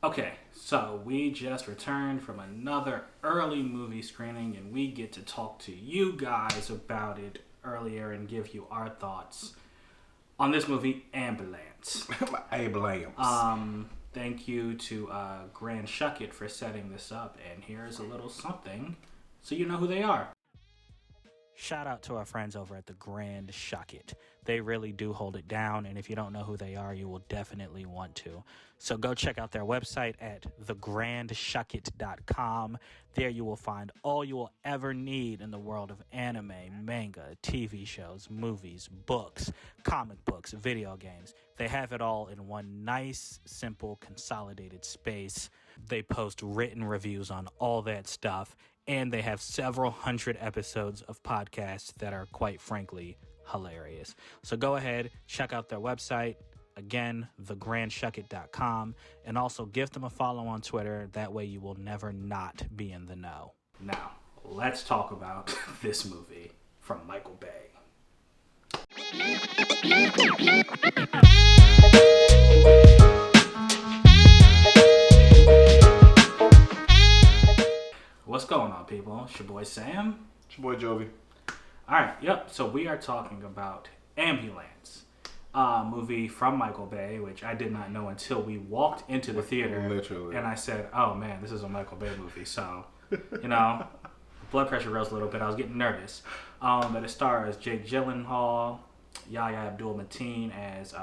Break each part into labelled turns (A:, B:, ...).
A: Okay, so we just returned from another early movie screening and we get to talk to you guys about it earlier and give you our thoughts on this movie, Ambulance.
B: Ambulance.
A: Thank you to Grand Shuckett for setting this up, and here's a little something so you know who they are. Shout out to our friends over at the Grand Shuckett. They really do hold it down, and if you don't know who they are, you will definitely want to. So go check out their website at thegrandshuckett.com. There you will find all you will ever need in the world of anime, manga, TV shows, movies, books, comic books, video games. They have it all in one nice, simple, consolidated space. They post written reviews on all that stuff, and they have several hundred episodes of podcasts that are, quite frankly, hilarious. So go ahead, check out their website. Again, thegrandshuckett.com, and also give them a follow on Twitter. That way you will never not be in the know. Now, let's talk about this movie from Michael Bay. What's going on, people? It's your boy Sam.
B: It's your boy Jovi.
A: Alright, yep. So we are talking about Ambulance. Movie from Michael Bay, which I did not know until we walked into the theater.
B: Literally.
A: And I said, oh man, this is a Michael Bay movie. So, you know, blood pressure rose a little bit. I was getting nervous. But it stars Jake Gyllenhaal, Yahya Abdul-Mateen as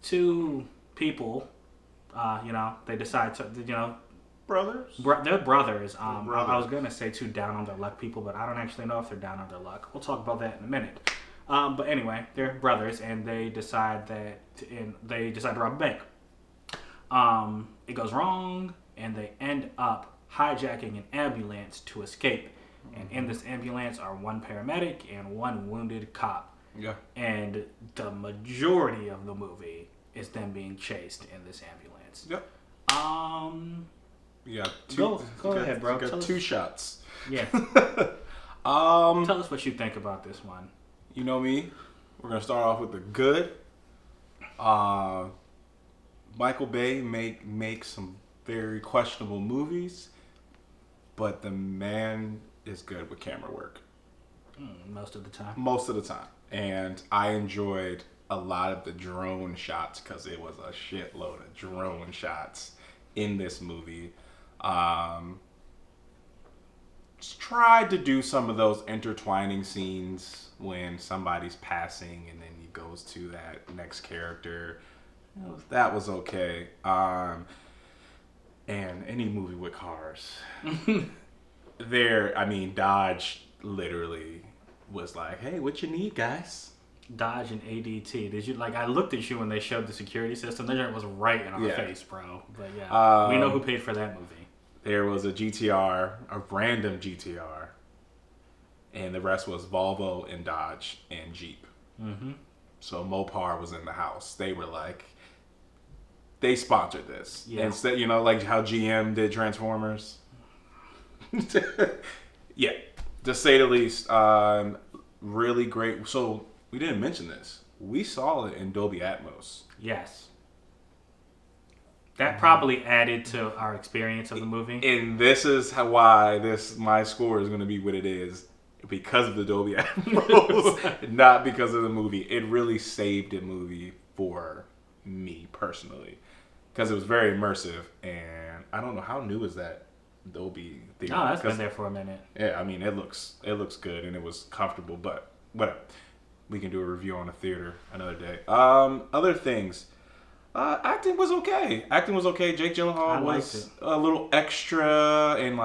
A: two people. They decide to,
B: Brothers?
A: they're brothers. I
B: Brothers.
A: was going to say two down on their luck people, but I don't actually know if they're down on their luck. We'll talk about that in a minute. But anyway, they're brothers, and they decide to rob a bank. It goes wrong, and they end up hijacking an ambulance to escape. And in this ambulance are one paramedic and one wounded cop.
B: Yeah.
A: And the majority of the movie is them being chased in this ambulance.
B: Yep. Yeah.
A: Go ahead, bro.
B: You got two shots.
A: Yeah. Tell us what you think about this one.
B: You know me. We're gonna start off with the good. Michael Bay make some very questionable movies, but the man is good with camera work.
A: Most of the time.
B: Most of the time. And I enjoyed a lot of the drone shots because it was a shitload of drone shots in this movie. Tried to do some of those intertwining scenes when somebody's passing and then he goes to that next character. That was okay. And any movie with cars. Dodge literally was like, hey, what you need, guys?
A: Dodge and ADT. Did you I looked at you when they showed the security system. That was right in our face, bro. But yeah, we know who paid for that movie.
B: There was a GTR, a random GTR, and the rest was Volvo and Dodge and Jeep. Mm-hmm. So Mopar was in the house. They were they sponsored this. Yeah. Instead, like how GM did Transformers. Yeah, to say the least, really great. So we didn't mention this. We saw it in Dolby Atmos.
A: Yes. That probably added to our experience of the movie.
B: And this is why my score is going to be what it is. Because of the Dolby Atmos. Not because of the movie. It really saved the movie for me personally. Because it was very immersive. And I don't know, how new is that Dolby theater?
A: Oh, that's been there for a minute.
B: Yeah, I mean, it looks good and it was comfortable. But whatever. We can do a review on the theater another day. Other things. Acting was okay. Jake Gyllenhaal was a little extra in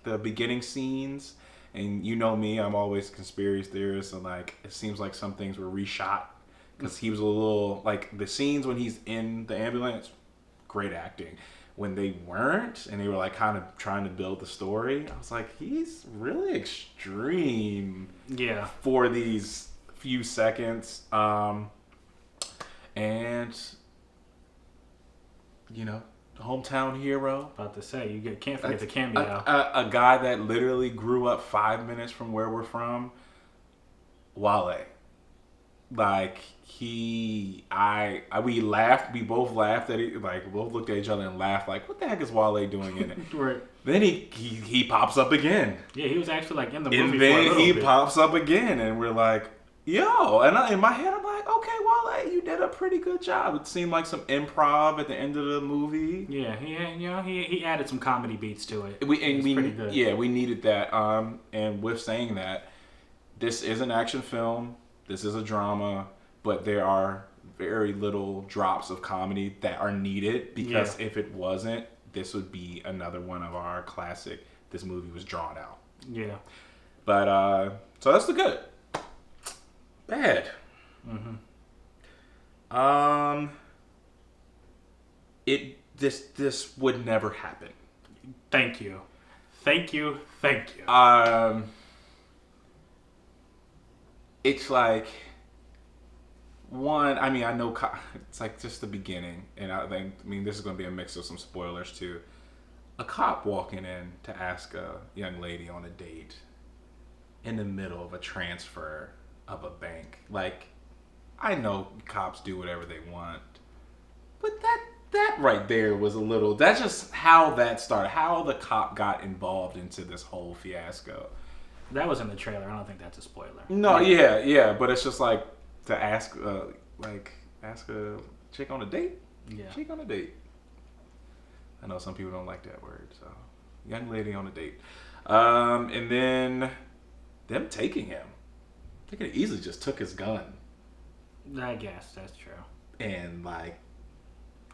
B: the beginning scenes. And you know me, I'm always a conspiracy theorist, and it seems like some things were reshot because he was a little the scenes when he's in the ambulance, great acting. When they weren't, and they were kind of trying to build the story, I was like, he's really extreme.
A: Yeah.
B: For these few seconds, and hometown hero.
A: About to say, can't forget the cameo.
B: A guy that literally grew up 5 minutes from where we're from. Wale. like we laughed. We both laughed at it. Like, we both looked at each other and laughed. Like, what the heck is Wale doing in it?
A: Right.
B: Then he pops up again.
A: Yeah, he was actually like in the movie.
B: And
A: for a
B: then
A: little
B: he
A: bit.
B: pops up again, and we're like, yo. And in my head, I'm like, okay, Wale, you did a pretty good job. It seemed like some improv at the end of the movie.
A: Yeah, he added some comedy beats to it.
B: We
A: pretty good.
B: Yeah, we needed that. And with saying that, this is an action film. This is a drama, but there are very little drops of comedy that are needed, because if it wasn't, this would be another one of our classic, this movie was drawn out.
A: Yeah.
B: But so that's the good. Bad. This would never happen.
A: Thank you.
B: It's like, one, I mean, I know it's like just the beginning, and I mean, this is going to be a mix of some spoilers too. A cop walking in to ask a young lady on a date in the middle of a transfer of a bank. Like, I know cops do whatever they want, but that right there was a little, that's just how that started, how the cop got involved into this whole fiasco.
A: That was in the trailer. I don't think that's a spoiler.
B: No, yeah, but it's just like to ask a chick on a date.
A: Yeah.
B: Chick on a date. I know some people don't like that word, so young lady on a date. And then them taking him. They could have easily just took his gun.
A: I guess that's true.
B: And like,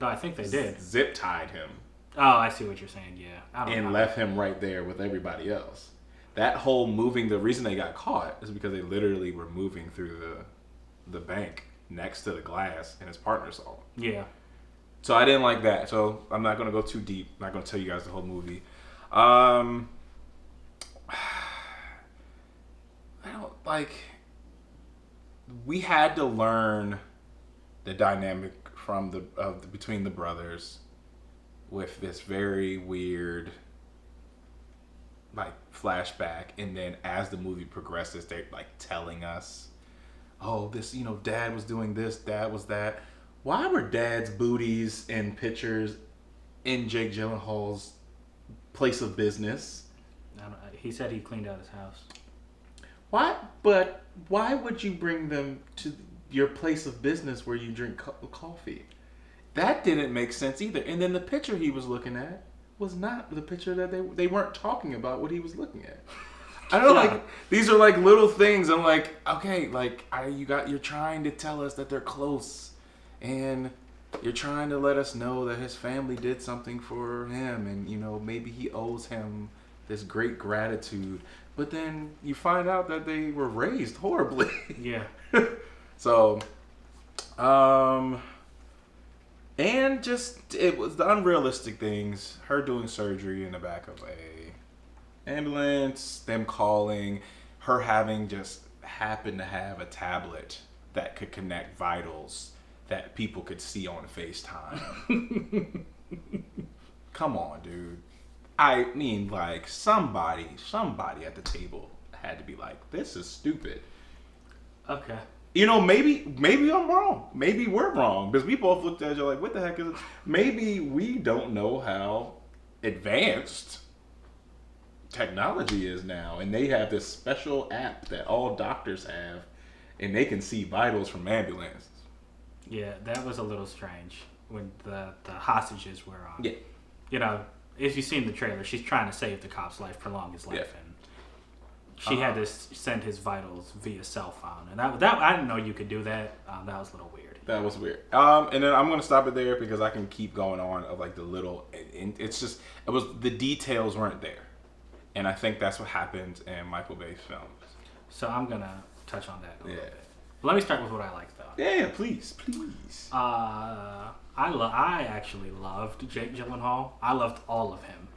A: no, I think they did.
B: Zip tied him.
A: Oh, I see what you're saying. Yeah, I don't know.
B: Left him right there with everybody else. That whole moving, the reason they got caught is because they literally were moving through the bank next to the glass, and his partner saw him.
A: Yeah.
B: So I didn't like that. So I'm not going to go too deep. I'm not going to tell you guys the whole movie. I don't like. We had to learn the dynamic from between the brothers with this very weird like flashback, and then as the movie progresses, they're like telling us, oh, this, dad was doing this, dad was that. Why were dad's booties and pictures in Jake Gyllenhaal's place of business?
A: He said he cleaned out his house.
B: Why would you bring them to your place of business where you drink coffee? That didn't make sense either. And then the picture he was looking at was not the picture that they weren't talking about what he was looking at. I don't know, like, these are like little things. I'm like, okay, like you're trying to tell us that they're close, and you're trying to let us know that his family did something for him, and maybe he owes him this great gratitude. But then you find out that they were raised horribly.
A: Yeah.
B: So, and just, it was the unrealistic things. Her doing surgery in the back of a ambulance, them calling, her having just happened to have a tablet that could connect vitals that people could see on FaceTime. Come on, dude. I mean, like, somebody at the table had to be like, this is stupid.
A: Okay.
B: Maybe I'm wrong. Maybe we're wrong. Because we both looked at each other like, what the heck is it? Maybe we don't know how advanced technology is now. And they have this special app that all doctors have. And they can see vitals from ambulances.
A: Yeah, that was a little strange when the hostages were on.
B: Yeah.
A: If you've seen the trailer, she's trying to save the cop's life, prolong his life, and she had to send his vitals via cell phone, and that I didn't know you could do that. That was a little weird.
B: That was weird. And then I'm gonna stop it there because I can keep going on of like the little. It's the details weren't there, and I think that's what happens in Michael Bay's films.
A: So I'm gonna touch on that a little bit. Let me start with what I liked, though.
B: Yeah, please.
A: I actually loved Jake Gyllenhaal. I loved all of him.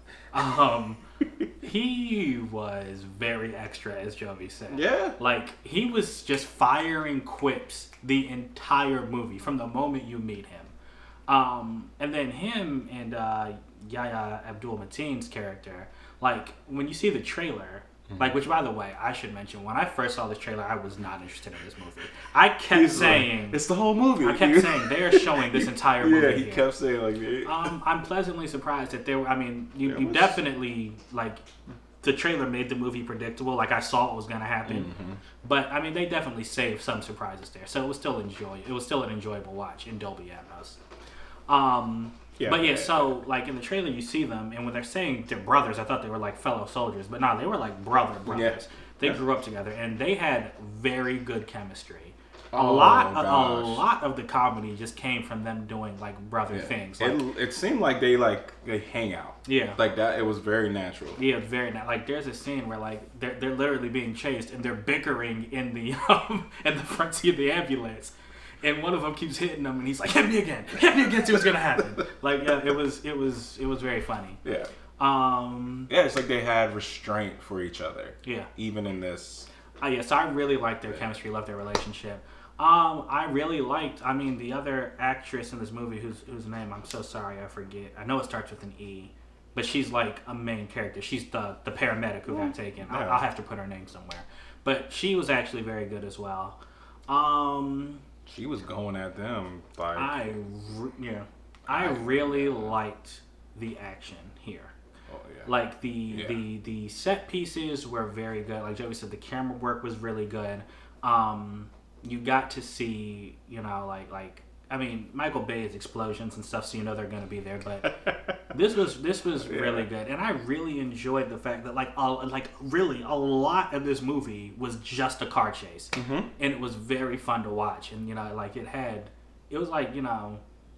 A: He was very extra, as Jovi said.
B: Yeah.
A: Like, he was just firing quips the entire movie from the moment you meet him. And then him and Yahya Abdul-Mateen's character, like, when you see the trailer, Like, which, by the way, I should mention, when I first saw this trailer, I was not interested in this movie. I kept saying...
B: Like, it's the whole movie.
A: I kept saying, they are showing this entire movie.
B: Yeah, he kept saying, like...
A: I'm pleasantly surprised that there were... I mean, you definitely, like... The trailer made the movie predictable. Like, I saw what was going to happen. Mm-hmm. But, I mean, they definitely saved some surprises there. So it was still an enjoyable watch in Dolby Atmos. So, like, in the trailer, you see them, and when they're saying they're brothers, I thought they were, like, fellow soldiers. But no, they were, like, brothers. Yeah. They grew up together, and they had very good chemistry. A lot of the comedy just came from them doing, like, brother things. Like,
B: it seemed like they hang out. Yeah. Like, that, it was very natural.
A: Yeah, it's very natural. Like, there's a scene where, like, they're literally being chased, and they're bickering in the front seat of the ambulance. And one of them keeps hitting him, and he's like, hit me again, see what's gonna happen. Like, yeah, it was very funny.
B: Yeah. It's like they had restraint for each other. Yeah. Even in this.
A: So I really liked their chemistry, loved their relationship. I really liked, the other actress in this movie whose name I'm so sorry I forget. I know it starts with an E, but she's like a main character. She's the paramedic who got taken. Yeah. I'll have to put her name somewhere. But she was actually very good as well.
B: She was going at them. Like,
A: I really liked the action here. Oh, yeah. Like, the set pieces were very good. Like Joey said, the camera work was really good. You got to see, Michael Bay's explosions and stuff, so you know they're going to be there. But this was really good, and I really enjoyed the fact that really a lot of this movie was just a car chase, and it was very fun to watch. And it was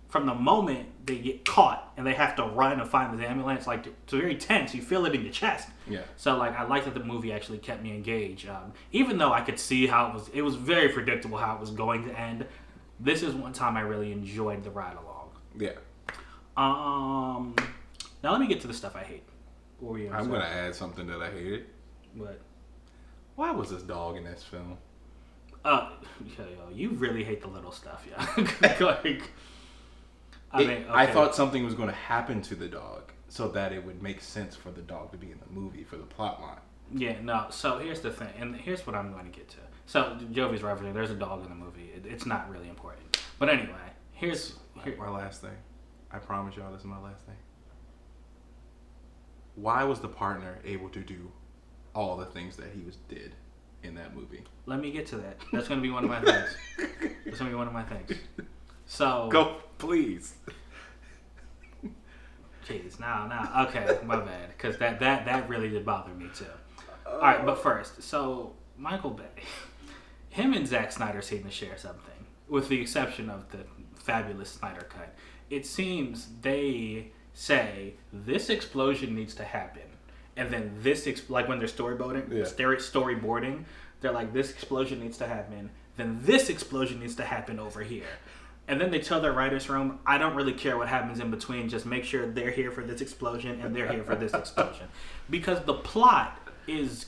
A: from the moment they get caught and they have to run and find the ambulance, like, it's very tense. You feel it in your chest. Yeah. So, like, I like that the movie actually kept me engaged. Even though I could see how it was very predictable how it was going to end. This is one time I really enjoyed the ride along. Yeah. Now let me get to the stuff I hate. What were you
B: I'm going to add something that I hated.
A: What?
B: Why was this dog in this film?
A: You really hate the little stuff, yeah.
B: I thought something was going to happen to the dog so that it would make sense for the dog to be in the movie for the plot line.
A: Yeah, no. So here's the thing, and here's what I'm going to get to. So Jovi's referencing, there's a dog in the movie. It's not really important. But anyway, here's
B: our last thing. I promise y'all this is my last thing. Why was the partner able to do all the things that he did in that movie?
A: Let me get to that. That's going to be one of my things. So
B: go, please.
A: Jeez, now. Okay, my bad. Because that really did bother me too. All right, but first, so Michael Bay, him and Zack Snyder seem to share something, with the exception of the fabulous Snyder cut. It seems they say this explosion needs to happen, and then like when they're storyboarding, they're like, this explosion needs to happen, then this explosion needs to happen over here. And then they tell their writer's room, I don't really care what happens in between, just make sure they're here for this explosion and they're here for this explosion. Because the plot is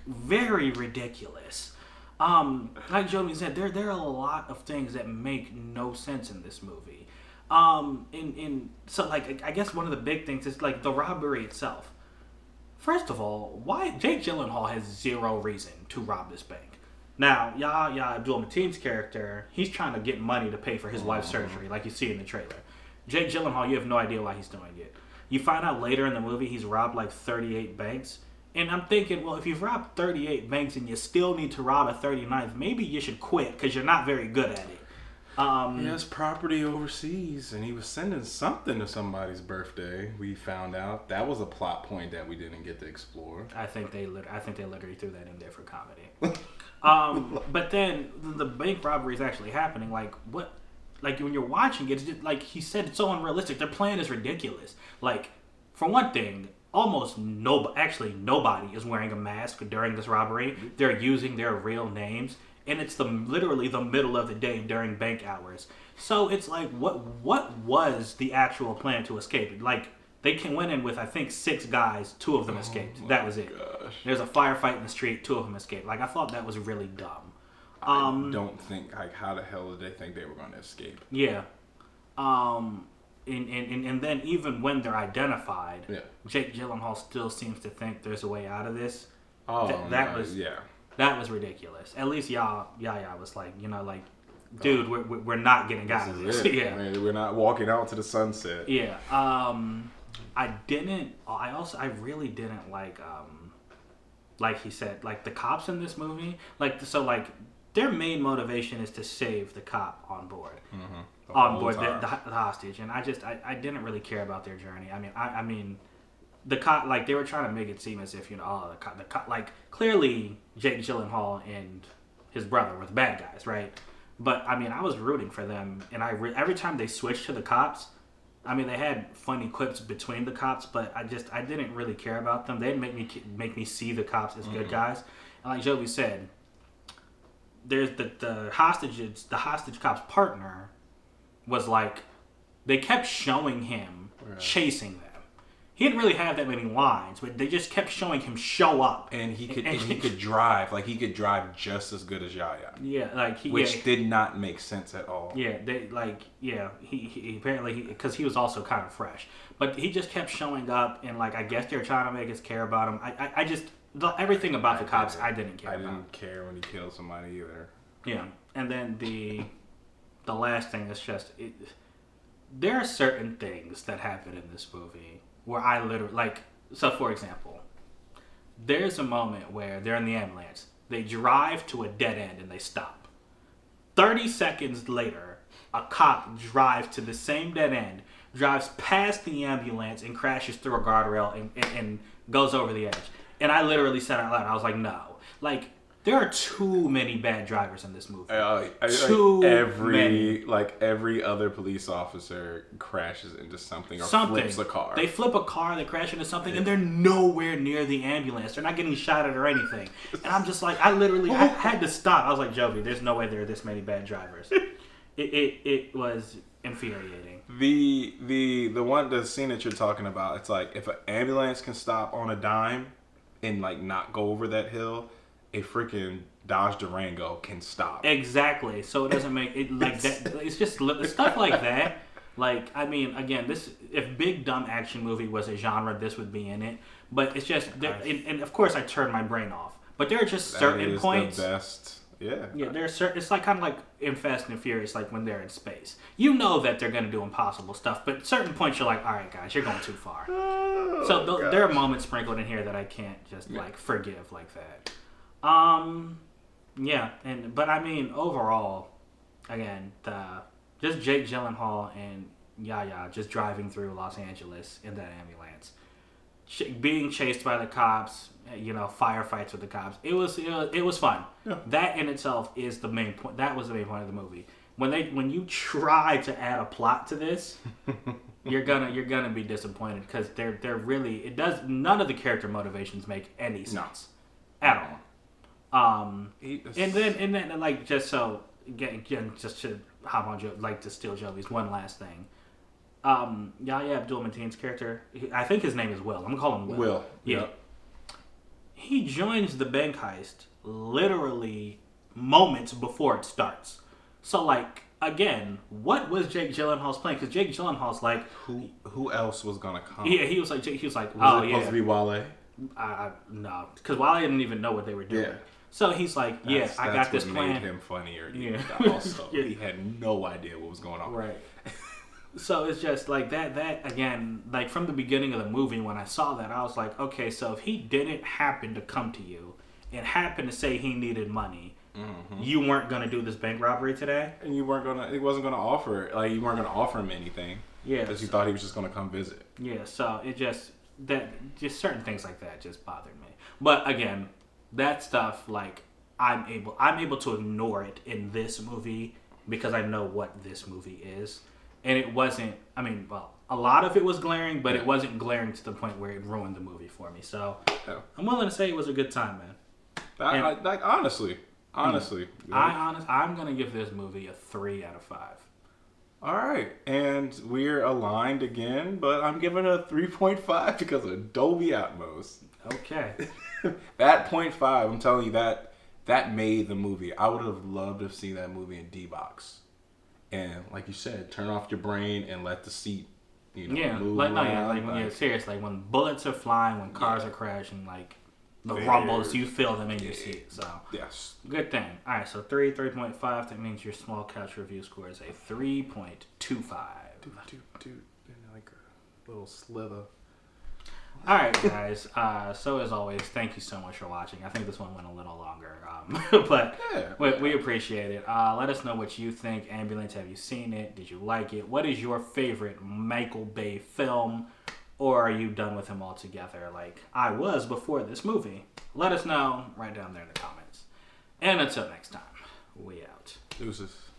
A: very ridiculous. Like Joey said, there are a lot of things that make no sense in this movie. So I guess one of the big things is like the robbery itself. First of all, why Jake Gyllenhaal has zero reason to rob this bank. Now, Yahya Abdul-Mateen's character, he's trying to get money to pay for his wife's surgery, like you see in the trailer. Jake Gyllenhaal, you have no idea why he's doing it. You find out later in the movie he's robbed like 38 banks. And I'm thinking, well, if you've robbed 38 banks and you still need to rob a 39th, maybe you should quit because you're not very good at it.
B: He has property overseas, and he was sending something to somebody's birthday. We found out that was a plot point that we didn't get to explore.
A: I think they literally threw that in there for comedy. But then the bank robbery is actually happening. Like what? Like when you're watching it, it's just, like he said, it's so unrealistic. Their plan is ridiculous. Like for one thing, nobody is wearing a mask during this robbery. They're using their real names. And it's literally the middle of the day during bank hours. So it's like, what was the actual plan to escape? Like, they went in with, I think, 6 guys. 2 of them escaped. That was it. Gosh. There's a firefight in the street. 2 of them escaped. Like, I thought that was really dumb.
B: I don't think, like, how the hell did they think they were going to escape?
A: Yeah. And then even when they're identified, Jake Gyllenhaal still seems to think there's a way out of this. that was that was ridiculous. At least Yahya was like, like, dude, we're not getting out of this. Yeah,
B: man, we're not walking out to the sunset.
A: Yeah. I really didn't like he said, like the cops in this movie, their main motivation is to save the cop on board. The hostage, and I didn't really care about their journey. I mean, the cop, like, they were trying to make it seem as if the cop, like, clearly Jake Gyllenhaal and his brother were the bad guys, right? But I mean, I was rooting for them, and every time they switched to the cops, I mean, they had funny quips between the cops, but I didn't really care about them. They didn't make me see the cops as good guys. And like Joey said, there's the hostage cop's partner was like, they kept showing him chasing them. He didn't really have that many lines, but they just kept showing him show up.
B: And he could drive. Like, he could drive just as good as Yahya.
A: Yeah,
B: which did not make sense at all.
A: Yeah, he apparently, because he was also kind of fresh. But he just kept showing up, and, like, I guess they were trying to make us care about him. Everything about the cops, I didn't care about.
B: I didn't care when he killed somebody either.
A: Yeah, and then the last thing is just, there are certain things that happen in this movie where I literally, so for example, there's a moment where they're in the ambulance. They drive to a dead end and they stop. 30 seconds later, a cop drives to the same dead end, drives past the ambulance and crashes through a guardrail and goes over the edge. And I literally said out loud, I was like, no. Like, there are too many bad drivers in this movie.
B: Every other police officer crashes into something or flips a car.
A: They flip a car, they crash into something, and they're nowhere near the ambulance. They're not getting shot at or anything. And I'm just like, I had to stop. I was like, Jovi, there's no way there are this many bad drivers. It was infuriating.
B: The scene that you're talking about, it's like, if an ambulance can stop on a dime and, like, not go over that hill, a freaking Dodge Durango can stop.
A: Exactly. So it doesn't make it like that. It's just stuff like that. Like, I mean, again, if big dumb action movie was a genre, this would be in it. But it's just, and of course I turned my brain off. But there are just certain points.
B: The best. Yeah.
A: Yeah. There's certain. It's like kind of like in Fast and Furious, like when they're in space. You know that they're gonna do impossible stuff, but at certain points you're like, all right, guys, you're going too far. There are moments sprinkled in here that I can't just like forgive like that. But I mean, overall, again, just Jake Gyllenhaal and Yahya just driving through Los Angeles in that ambulance, being chased by the cops, firefights with the cops. It was fun. Yeah. That in itself is the main point. That was the main point of the movie. When you try to add a plot to this, you're gonna be disappointed because none of the character motivations make any sense at all. And then like, just so again, just to hop on like to steal Joey's one last thing. Yahya Abdul-Mateen's character, I think his name is Will. I'm gonna call him Will.
B: Will.
A: Yeah. He joins the bank heist literally moments before it starts. So like, again, what was Jake Gyllenhaal's plan? Because Jake Gyllenhaal's like,
B: who else was gonna come?
A: Yeah, he was like,
B: was it supposed to be Wale?
A: No, because Wale didn't even know what they were doing. Yeah. So he's like, I got this plan.
B: Made him funnier. Yeah. Also, he had no idea what was going on.
A: Right. So it's just like that again, like from the beginning of the movie when I saw that, I was like, okay, so if he didn't happen to come to you and happen to say he needed money, you weren't going to do this bank robbery today?
B: And you weren't going to, you weren't going to offer him anything. Yeah. Because you thought he was just going to come visit.
A: Yeah, so it just certain things like that just bothered me. But again, that stuff, like, I'm able to ignore it in this movie because I know what this movie is. And it wasn't, a lot of it was glaring, but it wasn't glaring to the point where it ruined the movie for me. So I'm willing to say it was a good time, man.
B: Honestly.
A: I'm going to give this movie a 3 out of 5.
B: All right. And we're aligned again, but I'm giving it a 3.5 because of Dolby Atmos.
A: Okay.
B: That 0.5, I'm telling you, that made the movie. I would have loved to have seen that movie in D-Box. And like you said, turn off your brain and let the seat, move around.
A: Seriously, like when bullets are flying, when cars are crashing, like, the rumbles. You feel them in your seat. So
B: yes,
A: good thing. All right, so 3.5. That means your small couch review score is a 3.25.
B: Dude, like a little slither.
A: All right, guys. So as always, thank you so much for watching. I think this one went a little longer, but we appreciate it. Let us know what you think. Ambulance, have you seen it? Did you like it? What is your favorite Michael Bay film? Or are you done with him altogether like I was before this movie? Let us know right down there in the comments. And until next time, we out.
B: Deuces.